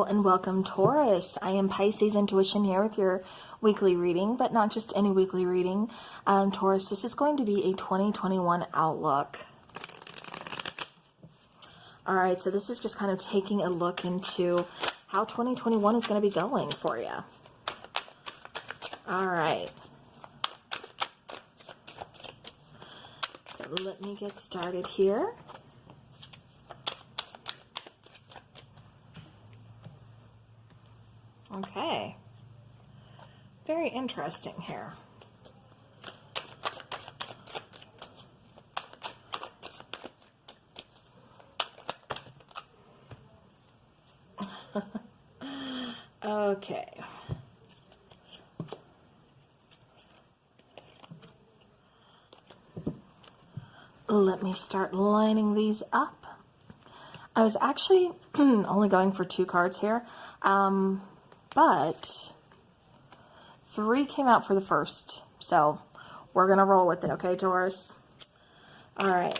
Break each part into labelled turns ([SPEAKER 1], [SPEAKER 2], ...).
[SPEAKER 1] and welcome, Taurus. I am Pisces Intuition here with your weekly reading, but not just any weekly reading. Taurus, this is going to be a 2021 outlook. All right, so this is just kind of taking a look into how 2021 is going to be going for you. All right. So let me get started here. Okay, very interesting here. Okay. Let me start lining these up. I was actually only going for 2 cards here. But 3 came out for the first, so we're going to roll with it, okay, Taurus? All right.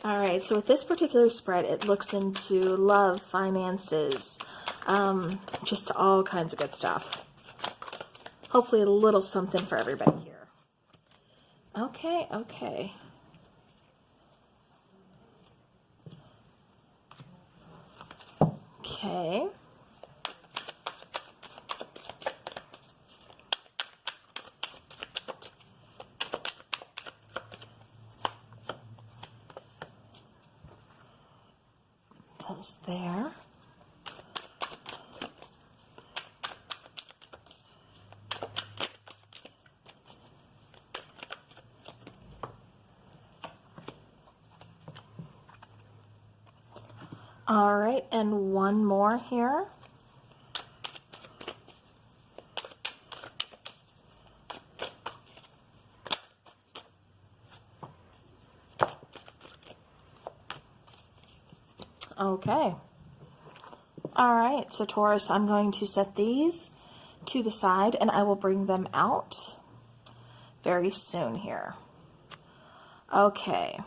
[SPEAKER 1] All right, so with this particular spread, it looks into love, finances, just all kinds of good stuff. Hopefully a little something for everybody here. Okay, okay. Okay. Those there. All right, and one more here. Okay. All right, so Taurus, I'm going to set these to the side and I will bring them out very soon here. Okay.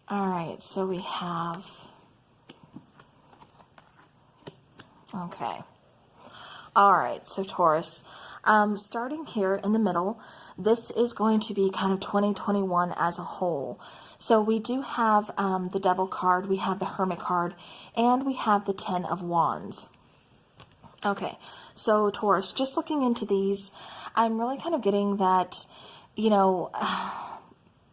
[SPEAKER 1] All right, so we have, okay. All right, so Taurus, starting here in the middle, this is going to be kind of 2021 as a whole. So we do have the Devil card, we have the Hermit card, and we have the 10 of Wands. Okay, so Taurus, just looking into these, I'm really kind of getting that, you know,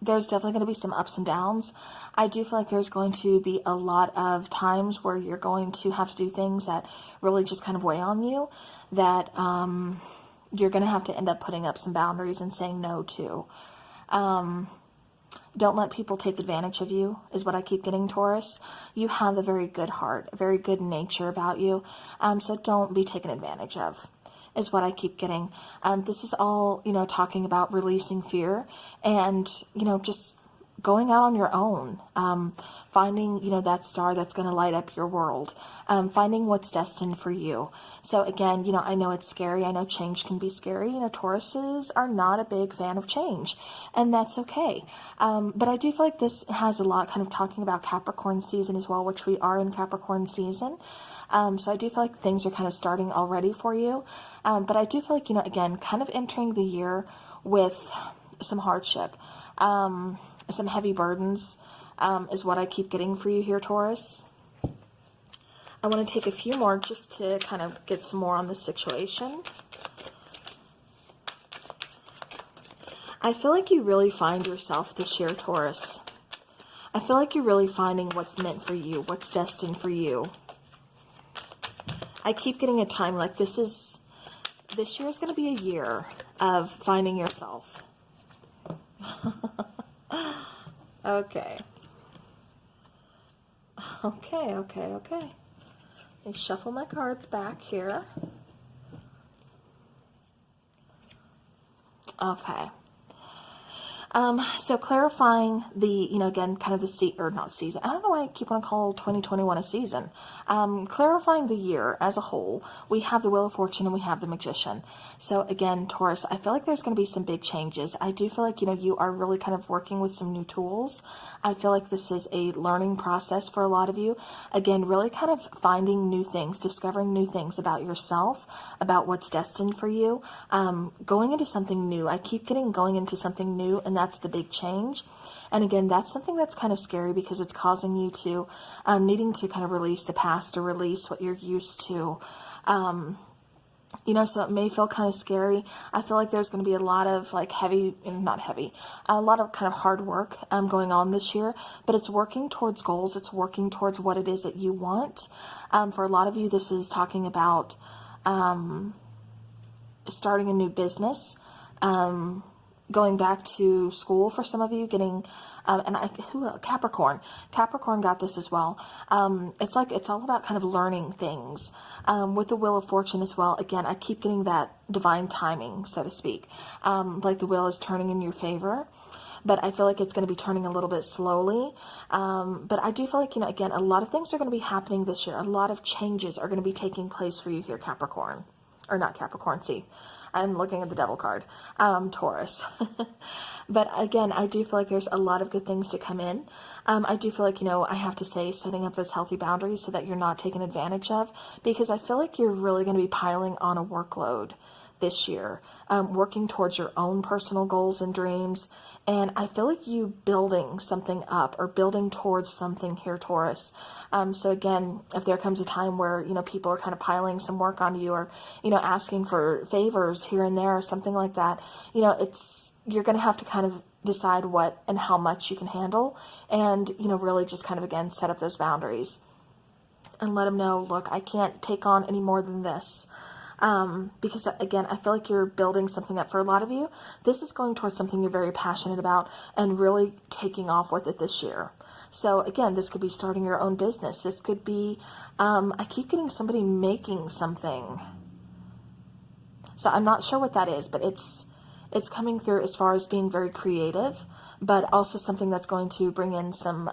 [SPEAKER 1] there's definitely going to be some ups and downs. I do feel like there's going to be a lot of times where you're going to have to do things that really just kind of weigh on you, that you're going to have to end up putting up some boundaries and saying no to. Don't let people take advantage of you, is what I keep getting, Taurus. You have a very good heart, a very good nature about you, so don't be taken advantage of, is what I keep getting. This is all, you know, talking about releasing fear and, you know, just going out on your own, finding, you know, that star that's going to light up your world, finding what's destined for you. So again, you know, I know it's scary. I know change can be scary. You know, Tauruses are not a big fan of change, and that's okay. But I do feel like this has a lot kind of talking about Capricorn season as well, which we are in Capricorn season. So I do feel like things are kind of starting already for you. But I do feel like, you know, again, kind of entering the year with some hardship, some heavy burdens, is what I keep getting for you here, Taurus. I want to take a few more just to kind of get some more on the situation. I feel like you really find yourself this year, Taurus. I feel like you're really finding what's meant for you, what's destined for you. I keep getting a time like this year is going to be a year of finding yourself. Okay. Okay. Let me shuffle my cards back here. Okay. So clarifying the, again, kind of the not season. I don't know why I keep on calling 2021 a season. Clarifying the year as a whole. We have the Wheel of Fortune and we have the Magician. So again, Taurus, I feel like there's going to be some big changes. I do feel like, you are really kind of working with some new tools. I feel like this is a learning process for a lot of you. Again, really kind of finding new things, discovering new things about yourself, about what's destined for you, going into something new. I keep getting going into something new, and that's the big change. And again, that's something that's kind of scary because it's causing you to needing to kind of release the past or release what you're used to. So it may feel kind of scary. I feel like there's going to be a lot of like a lot of kind of hard work going on this year, but it's working towards goals. It's working towards what it is that you want. For a lot of you, this is talking about starting a new business, going back to school for some of you, getting Capricorn got this as well. It's all about kind of learning things, with the Wheel of Fortune as well. Again, I keep getting that divine timing, so to speak, like the wheel is turning in your favor, but I feel like it's going to be turning a little bit slowly. But I do feel like, again, a lot of things are going to be happening this year. A lot of changes are going to be taking place for you here, Capricorn, or not Capricorn, see, I'm looking at the devil card, Taurus. But again, I do feel like there's a lot of good things to come in. I do feel like, I have to say, setting up those healthy boundaries so that you're not taken advantage of, because I feel like you're really going to be piling on a workload this year, working towards your own personal goals and dreams. And I feel like you building something up or building towards something here, Taurus. So again, if there comes a time where, people are kind of piling some work onto you or, asking for favors here and there or something like that, you're going to have to kind of decide what and how much you can handle and, really just kind of, again, set up those boundaries and let them know, look, I can't take on any more than this. Because again, I feel like you're building something up for a lot of you. This is going towards something you're very passionate about and really taking off with it this year. So again, this could be starting your own business. This could be, I keep getting somebody making something. So I'm not sure what that is, but it's coming through as far as being very creative, but also something that's going to bring in some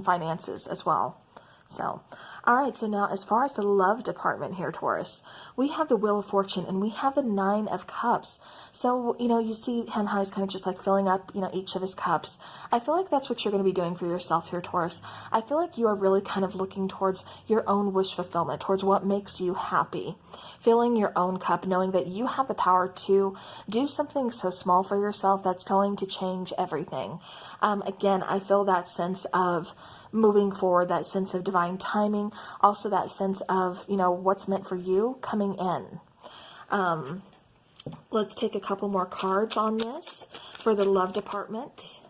[SPEAKER 1] finances as well. So, all right, so now as far as the love department here, Taurus, we have the Wheel of Fortune and we have the Nine of Cups. So, you see him how he's kind of just like filling up, each of his cups. I feel like that's what you're going to be doing for yourself here, Taurus. I feel like you are really kind of looking towards your own wish fulfillment, towards what makes you happy. Filling your own cup, knowing that you have the power to do something so small for yourself that's going to change everything. Again, I feel that sense of moving forward, that sense of divine timing, also that sense of, what's meant for you coming in. Let's take a couple more cards on this for the love department.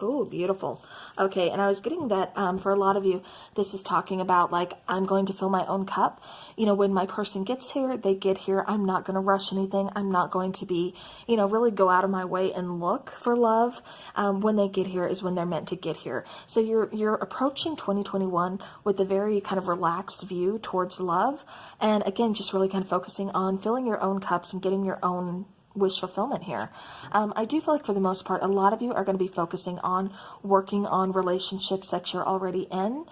[SPEAKER 1] Oh, beautiful. Okay, and I was getting that for a lot of you, this is talking about like, I'm going to fill my own cup. When my person gets here, they get here. I'm not going to rush anything. I'm not going to be, really go out of my way and look for love. When they get here is when they're meant to get here. So you're approaching 2021 with a very kind of relaxed view towards love. And again, just really kind of focusing on filling your own cups and getting your own wish fulfillment here. I do feel like for the most part, a lot of you are going to be focusing on working on relationships that you're already in.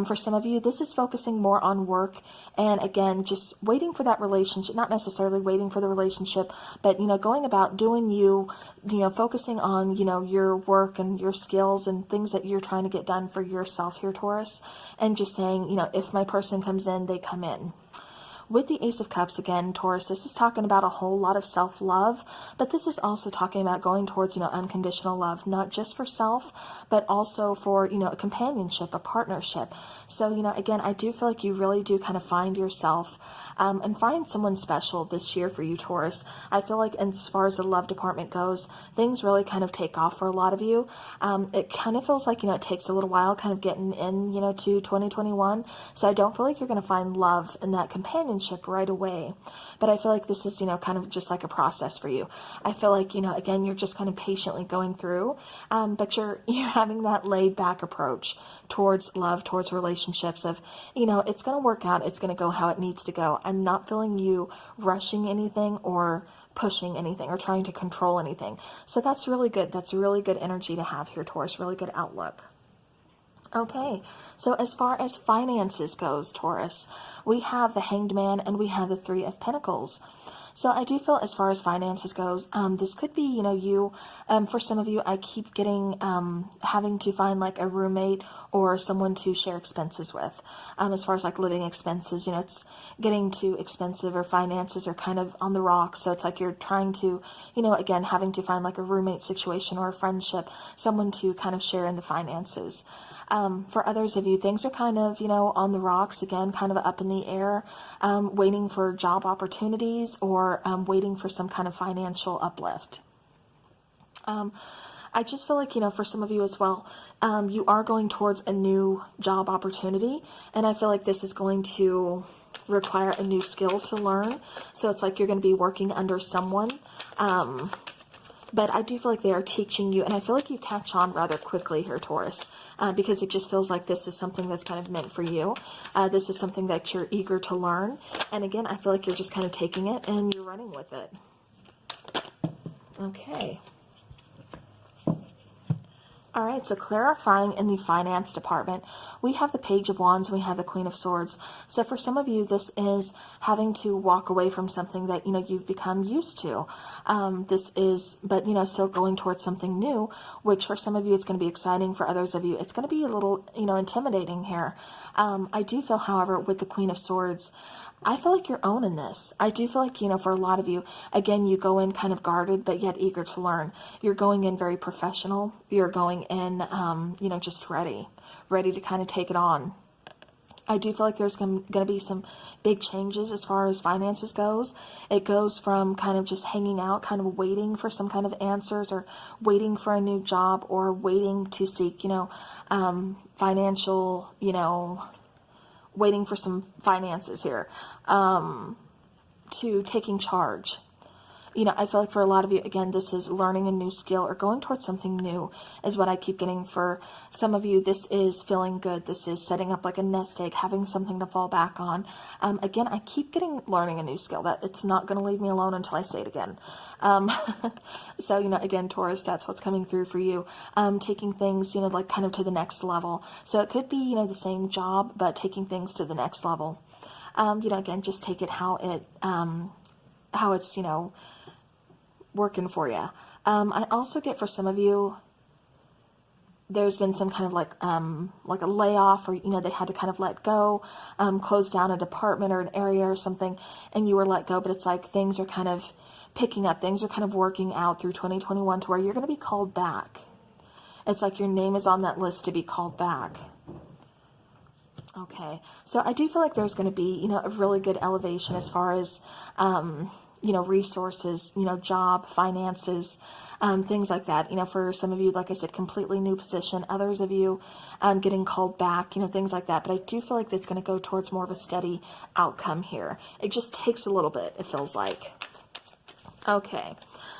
[SPEAKER 1] For some of you, this is focusing more on work and again, just waiting for that relationship, not necessarily waiting for the relationship, but, going about doing you, focusing on, your work and your skills and things that you're trying to get done for yourself here, Taurus, and just saying, if my person comes in, they come in. With the Ace of Cups, again, Taurus, this is talking about a whole lot of self-love, but this is also talking about going towards, unconditional love, not just for self, but also for, a companionship, a partnership. So, again, I do feel like you really do kind of find yourself and find someone special this year for you, Taurus. I feel like as far as the love department goes, things really kind of take off for a lot of you. It kind of feels like, it takes a little while kind of getting in, to 2021. So I don't feel like you're going to find love in that companionship relationship right away. But I feel like this is, kind of just like a process for you. I feel like, again, you're just kind of patiently going through, but you're having that laid back approach towards love, towards relationships of, it's going to work out. It's going to go how it needs to go. I'm not feeling you rushing anything or pushing anything or trying to control anything. So that's really good. That's a really good energy to have here, Taurus. Really good outlook. Okay, so as far as finances goes, Taurus, we have the Hanged Man and we have the Three of Pentacles. So I do feel as far as finances goes, this could be, for some of you, I keep getting, having to find like a roommate or someone to share expenses with. As far as like living expenses, it's getting too expensive, or finances are kind of on the rocks. So it's like you're trying to, again, having to find like a roommate situation or a friendship, someone to kind of share in the finances. For others of you, things are kind of, on the rocks, again, kind of up in the air, waiting for job opportunities or waiting for some kind of financial uplift. I just feel like, for some of you as well, you are going towards a new job opportunity, and I feel like this is going to require a new skill to learn. So it's like you're going to be working under someone. But I do feel like they are teaching you, and I feel like you catch on rather quickly here, Taurus, because it just feels like this is something that's kind of meant for you. This is something that you're eager to learn. And again, I feel like you're just kind of taking it and you're running with it. Okay. All right, so clarifying in the finance department, we have the Page of Wands, we have the Queen of Swords. So for some of you, this is having to walk away from something that, you've become used to. But still going towards something new, which for some of you, it's going to be exciting. For others of you, it's going to be a little, intimidating here. I do feel, however, with the Queen of Swords, I feel like you're owning this. I do feel like, for a lot of you, again, you go in kind of guarded, but yet eager to learn. You're going in very professional. You're going in, just ready to kind of take it on. I do feel like there's going to be some big changes as far as finances goes. It goes from kind of just hanging out, kind of waiting for some kind of answers, or waiting for a new job, or waiting to seek, financial, waiting for some finances here, to taking charge. I feel like for a lot of you, again, this is learning a new skill or going towards something new is what I keep getting. For some of you, this is feeling good. This is setting up like a nest egg, having something to fall back on. Again, I keep getting learning a new skill. That it's not going to leave me alone until I say it again. So, again, Taurus, that's what's coming through for you. Taking things, like kind of to the next level. So it could be, the same job, but taking things to the next level. Again, just take it how it's, working for you. I also get, for some of you, there's been some kind of like a layoff, or, they had to kind of let go, close down a department or an area or something, and you were let go, but it's like things are kind of picking up. Things are kind of working out through 2021 to where you're going to be called back. It's like your name is on that list to be called back. Okay. So I do feel like there's going to be, a really good elevation as far as, resources, job, finances, things like that. For some of you, like I said, completely new position. Others of you getting called back, things like that. But I do feel like it's going to go towards more of a steady outcome here. It just takes a little bit, it feels like. Okay.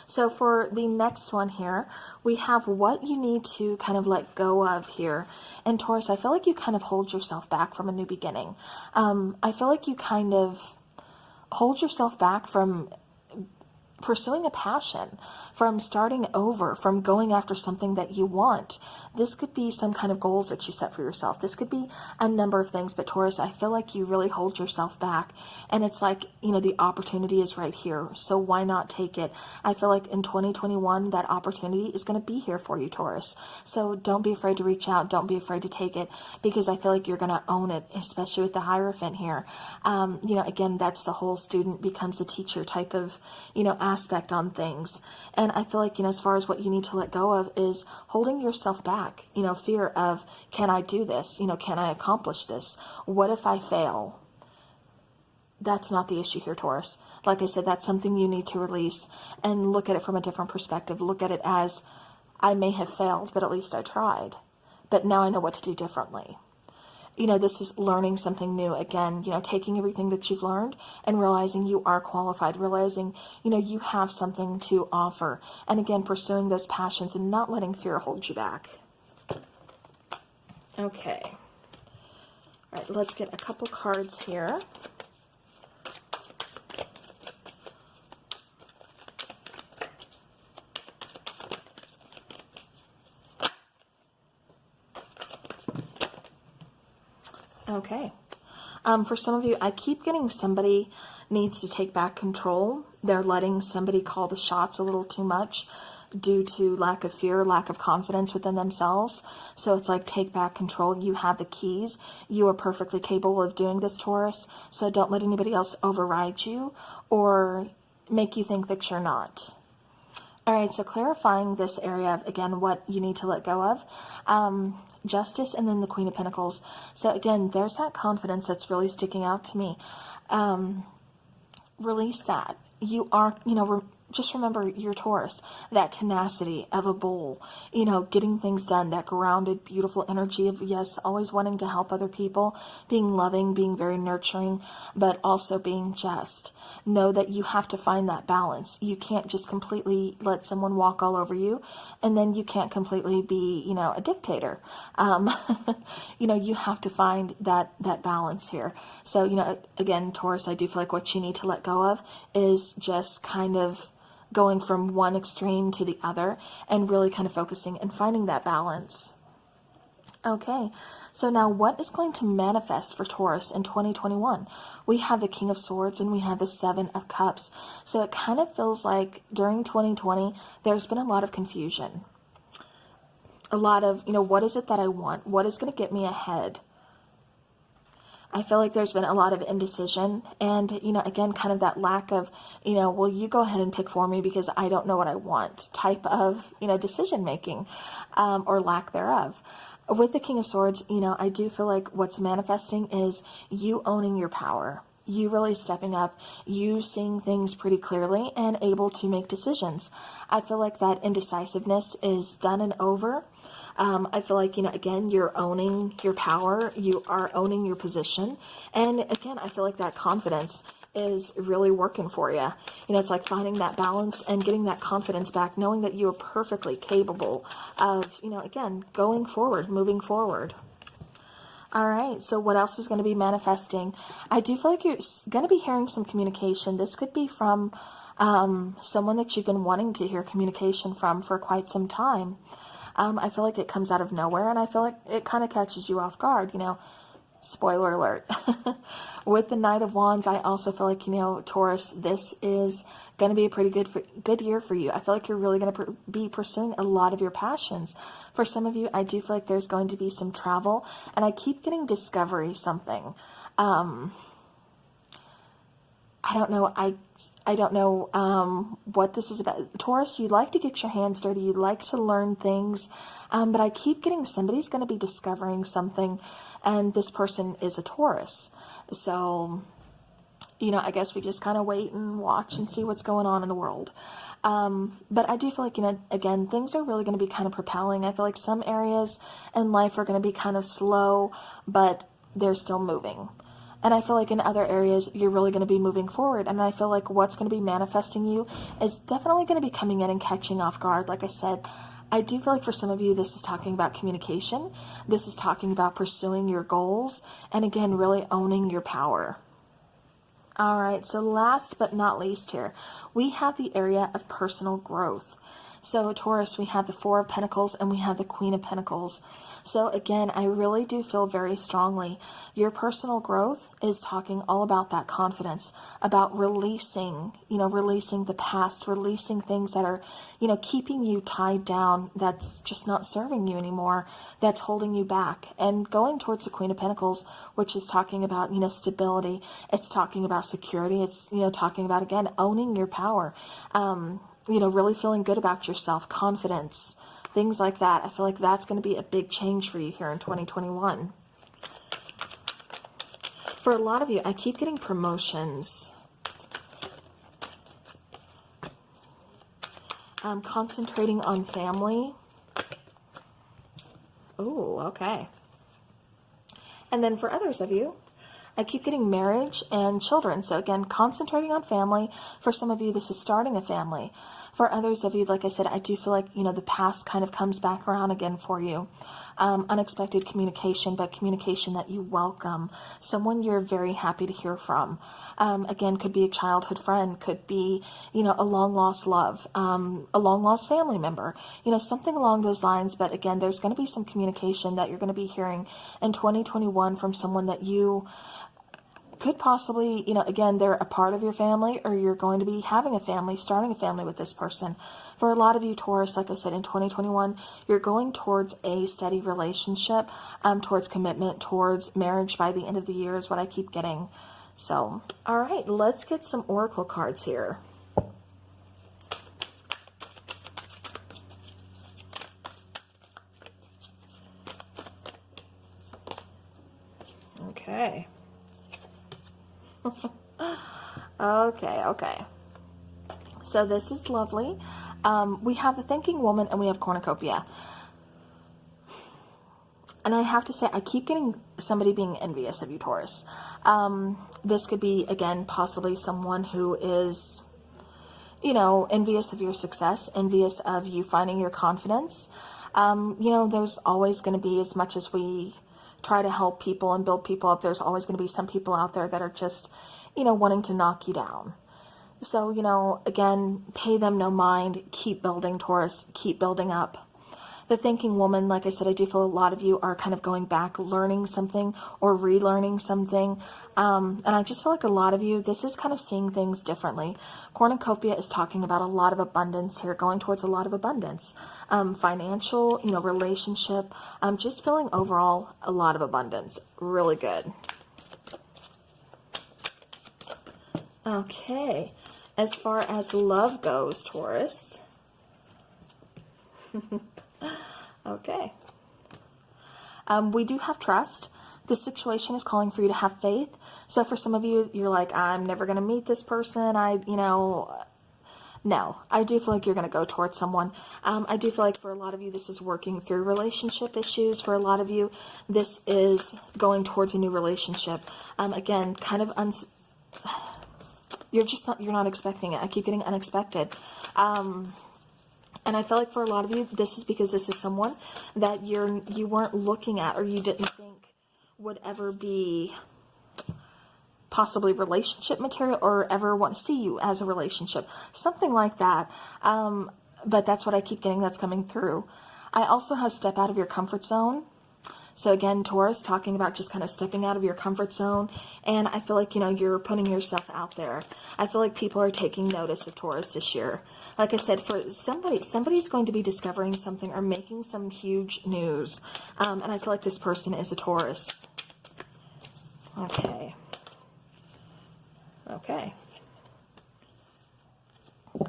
[SPEAKER 1] So for the next one here, we have what you need to kind of let go of here. And Taurus, I feel like you kind of hold yourself back from a new beginning. I feel like you kind of hold yourself back from pursuing a passion, from starting over, from going after something that you want. This could be some kind of goals that you set for yourself. This could be a number of things, but Taurus, I feel like you really hold yourself back, and it's like, the opportunity is right here, so why not take it? I feel like in 2021, that opportunity is going to be here for you, Taurus. So don't be afraid to reach out. Don't be afraid to take it, because I feel like you're going to own it, especially with the Hierophant here. Again, that's the whole student becomes a teacher type of, aspect on things. And I feel like, as far as what you need to let go of is holding yourself back, fear of, can I do this? Can I accomplish this? What if I fail? That's not the issue here, Taurus. Like I said, that's something you need to release and look at it from a different perspective. Look at it as, I may have failed, but at least I tried. But now I know what to do differently. you know, this is learning something new. Again, you know, taking everything that you've learned and realizing you are qualified, realizing, you know, you have something to offer. And again, pursuing those passions and not letting fear hold you back. Okay. All right, let's get a couple cards here. Okay. For some of you, I keep getting somebody needs to take back control. They're letting somebody call the shots a little too much due to lack of fear, lack of confidence within themselves. So it's like, take back control. You have the keys. You are perfectly capable of doing this, Taurus. So don't let anybody else override you or make you think that you're not. All right, so clarifying this area of, again, what you need to let go of. Justice, and then the Queen of Pentacles. So again, there's that confidence that's really sticking out to me. Release that. You are, you know, just remember you're Taurus, that tenacity of a bull, you know, getting things done, that grounded, beautiful energy of, yes, always wanting to help other people, being loving, being very nurturing, but also being just. Know that you have to find that balance. You can't just completely let someone walk all over you, and then you can't completely be, you know, a dictator. You know, you have to find that balance here. So, you know, again, Taurus, I do feel like what you need to let go of is just kind of going from one extreme to the other and really kind of focusing and finding that balance. Okay, so now what is going to manifest for Taurus in 2021? We have the King of Swords and we have the Seven of Cups. So it kind of feels like during 2020, there's been a lot of confusion. A lot of, you know, what is it that I want? What is going to get me ahead? I feel like there's been a lot of indecision and, you know, again, kind of that lack of, you know, well, you go ahead and pick for me because I don't know what I want type of, you know, decision making, or lack thereof. With the King of Swords, you know, I do feel like what's manifesting is you owning your power, you really stepping up, you seeing things pretty clearly and able to make decisions. I feel like that indecisiveness is done and over. I feel like, you know, again, you're owning your power, you are owning your position. And again, I feel like that confidence is really working for you. You know, it's like finding that balance and getting that confidence back, knowing that you are perfectly capable of, you know, again, going forward, moving forward. All right, so what else is going to be manifesting? I do feel like you're going to be hearing some communication. This could be from someone that you've been wanting to hear communication from for quite some time. I feel like it comes out of nowhere, and I feel like it kind of catches you off guard, you know. Spoiler alert. With the Knight of Wands, I also feel like, you know, Taurus, this is going to be a pretty good year for you. I feel like you're really going to be pursuing a lot of your passions. For some of you, I do feel like there's going to be some travel, and I keep getting discovery something. I don't know. I don't know what this is about. Taurus, you like to get your hands dirty. You like to learn things. But I keep getting somebody's going to be discovering something, and this person is a Taurus. So, you know, I guess we just kind of wait and watch and see what's going on in the world. But I do feel like, you know, again, things are really going to be kind of propelling. I feel like some areas in life are going to be kind of slow, but they're still moving. And I feel like in other areas, you're really going to be moving forward. And I feel like what's going to be manifesting you is definitely going to be coming in and catching off guard. Like I said, I do feel like for some of you, this is talking about communication. This is talking about pursuing your goals. And again, really owning your power. All right, so last but not least here, we have the area of personal growth. So Taurus, we have the Four of Pentacles and we have the Queen of Pentacles. So again, I really do feel very strongly your personal growth is talking all about that confidence, about releasing, you know, releasing the past, releasing things that are, you know, keeping you tied down, that's just not serving you anymore, that's holding you back, and going towards the Queen of Pentacles, which is talking about, you know, stability. It's talking about security. It's, you know, talking about, again, owning your power, you know, really feeling good about yourself, confidence, things like that. I feel like that's going to be a big change for you here in 2021. For a lot of you, I keep getting promotions. Concentrating on family. Oh, okay. And then for others of you, I keep getting marriage and children. So again, concentrating on family. For some of you, this is starting a family. For others of you, like I said, I do feel like, you know, the past kind of comes back around again for you. Unexpected communication, but communication that you welcome. Someone you're very happy to hear from. Again, could be a childhood friend, could be, you know, a long lost love, a long lost family member, you know, something along those lines. But again, there's going to be some communication that you're going to be hearing in 2021 from someone that you could possibly, you know, again, they're a part of your family, or you're going to be having a family, starting a family with this person. For a lot of you, Taurus, like I said, in 2021, you're going towards a steady relationship, towards commitment, towards marriage by the end of the year is what I keep getting. So, all right, let's get some oracle cards here. Okay. Okay. So this is lovely. We have the thinking woman and we have cornucopia. And I have to say, I keep getting somebody being envious of you, Taurus. This could be, again, possibly someone who is, you know, envious of your success, envious of you finding your confidence. You know, there's always going to be, as much as we try to help people and build people up, there's always going to be some people out there that are just, you know, wanting to knock you down. So, you know, again, pay them no mind. Keep building, Taurus. Keep building up. The thinking woman, like I said, I do feel a lot of you are kind of going back, learning something or relearning something. And I just feel like a lot of you, this is kind of seeing things differently. Cornucopia is talking about a lot of abundance here, going towards a lot of abundance. Financial, you know, relationship. Just feeling overall a lot of abundance. Really good. Okay. As far as love goes, Taurus. Okay. We do have trust. This situation is calling for you to have faith. So for some of you, you're like, I'm never going to meet this person. No, I do feel like you're going to go towards someone. I do feel like for a lot of you, this is working through relationship issues. For a lot of you, this is going towards a new relationship. Again, kind of you're not expecting it. I keep getting unexpected. And I feel like for a lot of you, this is because this is someone that you weren't looking at, or you didn't think would ever be possibly relationship material, or ever want to see you as a relationship. Something like that. But that's what I keep getting that's coming through. I also have step out of your comfort zone. So again, Taurus, talking about just kind of stepping out of your comfort zone. And I feel like, you know, you're putting yourself out there. I feel like people are taking notice of Taurus this year. Like I said, for somebody's going to be discovering something or making some huge news. And I feel like this person is a Taurus. Okay.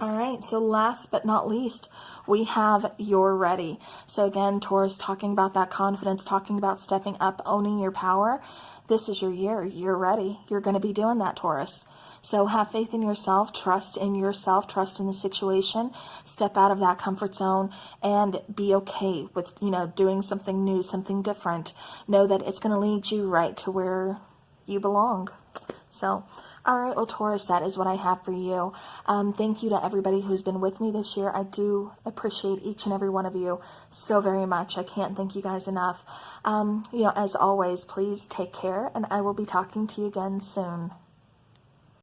[SPEAKER 1] All right, so last but not least, we have you're ready. So again, Taurus, talking about that confidence, talking about stepping up, owning your power. This is your year. You're ready. You're going to be doing that, Taurus. So have faith in yourself, trust in the situation, step out of that comfort zone, and be okay with, you know, doing something new, something different. Know that it's going to lead you right to where you belong. So, all right, well, Taurus, that is what I have for you. Thank you to everybody who's been with me this year. I do appreciate each and every one of you so very much. I can't thank you guys enough. You know, as always, please take care, and I will be talking to you again soon.